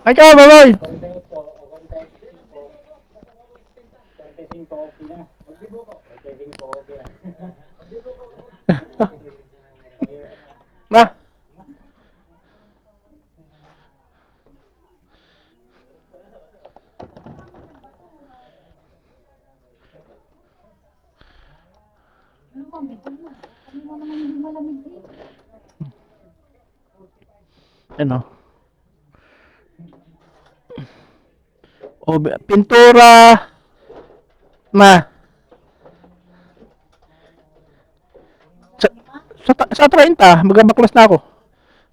Ay ka, baboy! Ma! Ano? O, pintura! Ma! Sa 30, magabaklas na ako.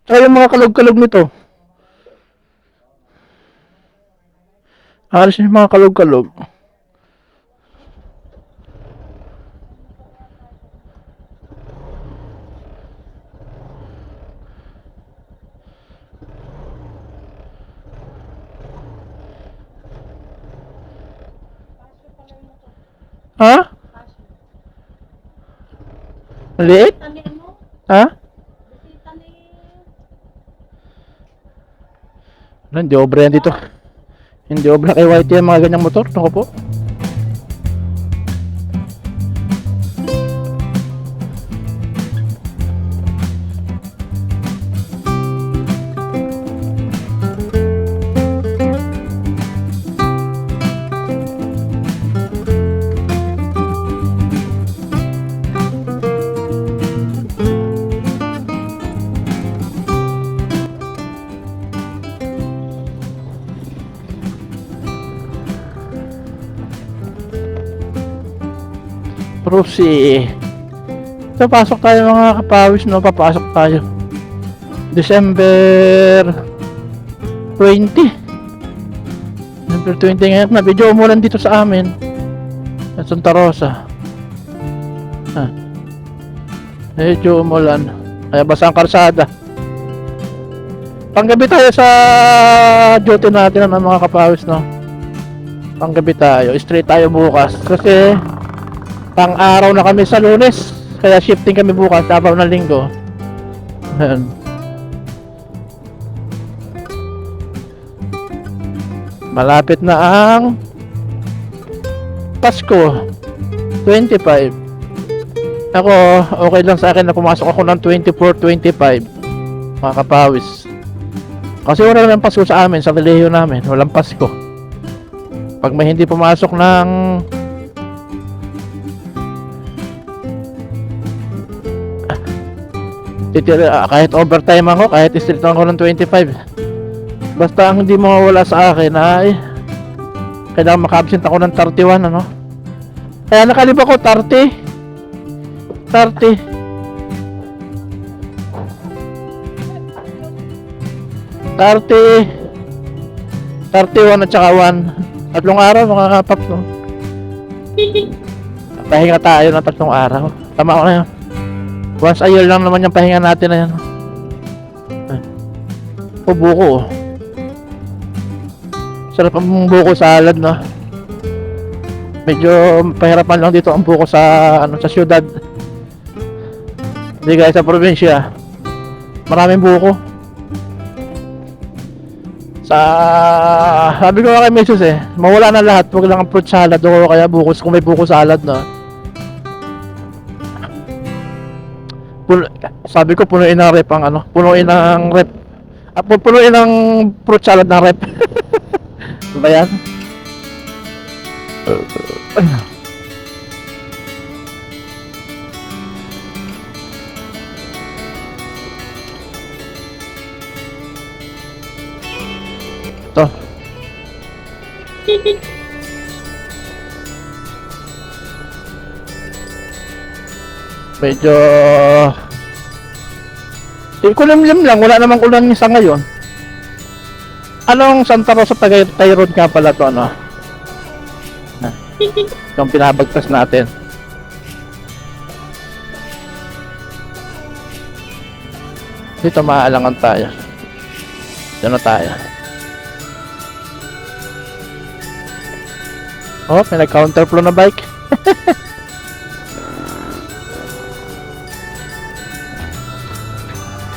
Tsaka yung mga kalog-kalog nito. Alis yung mga kalog-kalog. Ha? Maliit? Ha? Hindi obra yan dito. Hindi obra kay Whitey yung mga ganyang motor. Naku po. Prosi. So, pasok tayo mga kapawis, no? Papasok tayo. December 20. December 20 ngayon na. Medyo umulan dito sa amin. At Santa Rosa. Medyo umulan. Kaya basa ang karsada. Panggabi tayo sa duty natin, ano, mga kapawis, no? Panggabi tayo. Straight tayo bukas. Kasi pang-araw na kami sa Lunes, kaya shifting kami bukas, Davao ng Linggo. Ayan. Malapit na ang Pasko 25. Ako, okay lang sa akin na pumasok ako ng 24-25, mga kapawis. Kasi wala naman Pasko sa amin, sa relihiyon namin, walang Pasko. Pag may hindi pumasok ng kahit overtime ako, kahit straight ako ng 25, basta ang hindi mawawala sa akin ay kailangan maka-absent ako ng 31, ano. Kaya nakalib ako 30 31 at saka 1, tatlong araw mga kapaps, no? Pahinga tayo ng tatlong araw, tama ko na yun. Once a year lang naman yung pahinga natin na yan. O, buko. Sarap ang buko salad, no? Medyo pahirapan lang dito ang buko sa sa syudad. Hindi guys, sa probinsya maraming buko. Sabi ko kay Mrs. mawala na lahat, wag lang ang fruit salad o kaya buko kung may buko salad, no? Sabi ko punuin ng rep ang punuin ng rep. Punuin ng fruit salad ng rep. Ba yan? Ito. Medyo kulimlim lang, wala namang ulan sa ngayon. Anong Santa Rosa Tyrone nga pala to, ano? Yung pinabagtas natin. Dito maaalangan tayo. Dito na tayo. Oh, may nag-counterflow na bike.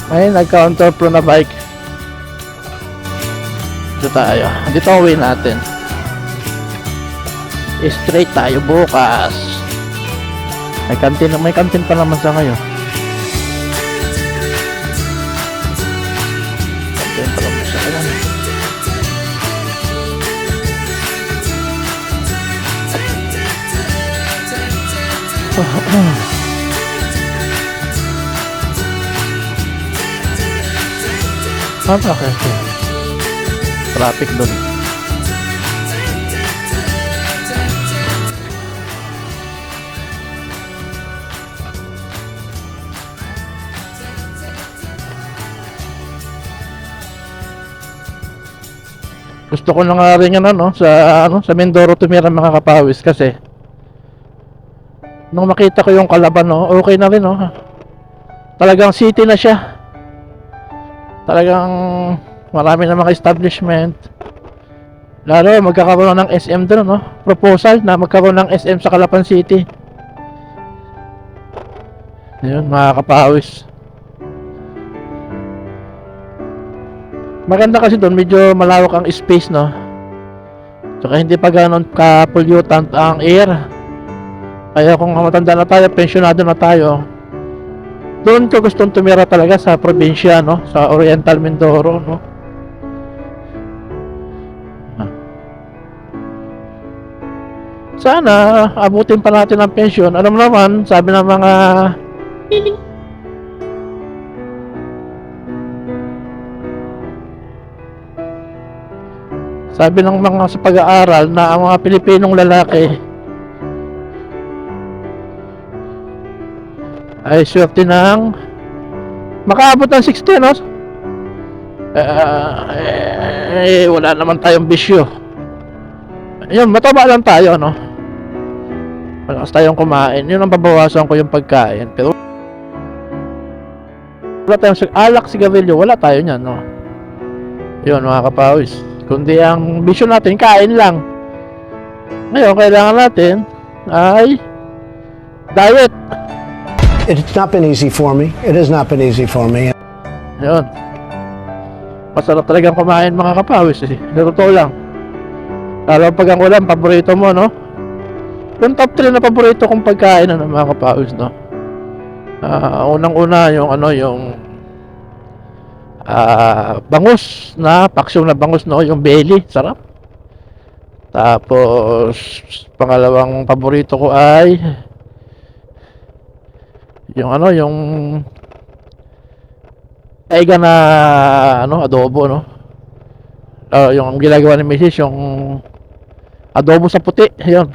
May nag-counterflow na bike. dito tayo. Dito ang way natin. Straight tayo bukas. May kantin pa naman sa ngayon. Kantin pa naman sa ngayon. Bakit? Traffic doon. Gusto ko na nga rin sa Mindoro tumira mga kapawis kasi nung makita ko yung Kalaban, okay na rin, talagang city na siya. Talagang marami na mga establishment. Lalo magkakaroon ng SM doon, proposal na magkaroon ng SM sa Calapan City. Ayun mga kapawis. Maganda kasi doon, medyo malawak ang space, Tsaka hindi pa gano'n ka-pollutant ang air. Kaya kung matanda na tayo, pensyonado na tayo, doon ko gustong tumira talaga sa probinsya, sa Oriental Mindoro, Sana abutin pa natin ang pensyon. Alam mo naman, sabi ng mga sa pag-aaral na ang mga Pilipinong lalaki ay swerte ng makaabot ng 60, wala naman tayong bisyo. Ayun, mataba lang tayo, malakas tayong kumain. Yun ang babawasan ko yung pagkain. Pero wala tayong alak, sigarilyo, wala tayo niyan, Yun mga kapawis. Kundi ang bisyo natin, kain lang. Ngayon, kailangan natin ay diet. It's not been easy for me. It has not been easy for me. Yun. Masarap talagang kumain mga kapawis, Sa totoo lang. Lalo pag ang ulam, paborito mo, Yung top 3 na paborito kong pagkain, mga kapawis, unang-una, yung bangus paksyong na bangus, yung belly, sarap. Tapos pangalawang paborito ko ay yung taiga na adobo, yung ginagawa ni Mrs. yung adobo sa puti, yun.